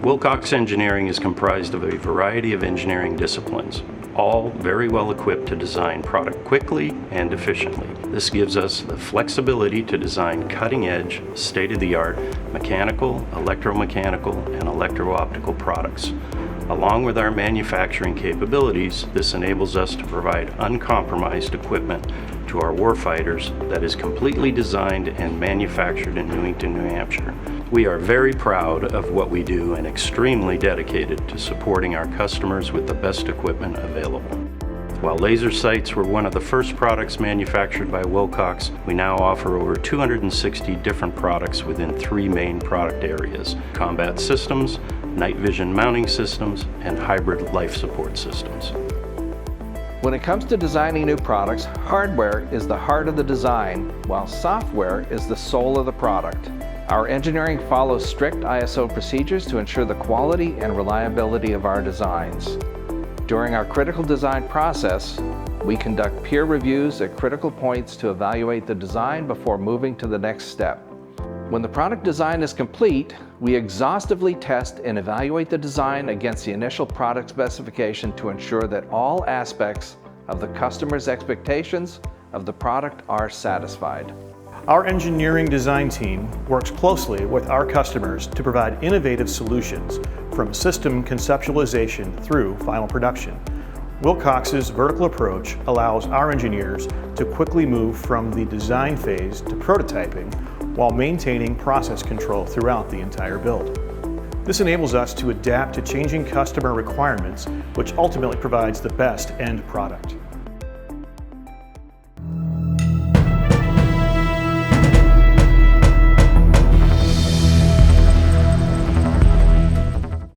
Wilcox Engineering is comprised of a variety of engineering disciplines, all very well equipped to design product quickly and efficiently. This gives us the flexibility to design cutting-edge, state-of-the-art mechanical, electromechanical, and electro-optical products. Along with our manufacturing capabilities, this enables us to provide uncompromised equipment to our warfighters that is completely designed and manufactured in Newington, New Hampshire. We are very proud of what we do and extremely dedicated to supporting our customers with the best equipment available. While laser sights were one of the first products manufactured by Wilcox, we now offer over 260 different products within 3 main product areas: combat systems, night vision mounting systems, and hybrid life support systems. When it comes to designing new products, hardware is the heart of the design, while software is the soul of the product. Our engineering follows strict ISO procedures to ensure the quality and reliability of our designs. During our critical design process, we conduct peer reviews at critical points to evaluate the design before moving to the next step. When the product design is complete, we exhaustively test and evaluate the design against the initial product specification to ensure that all aspects of the customer's expectations of the product are satisfied. Our engineering design team works closely with our customers to provide innovative solutions from system conceptualization through final production. Wilcox's vertical approach allows our engineers to quickly move from the design phase to prototyping while maintaining process control throughout the entire build. This enables us to adapt to changing customer requirements, which ultimately provides the best end product.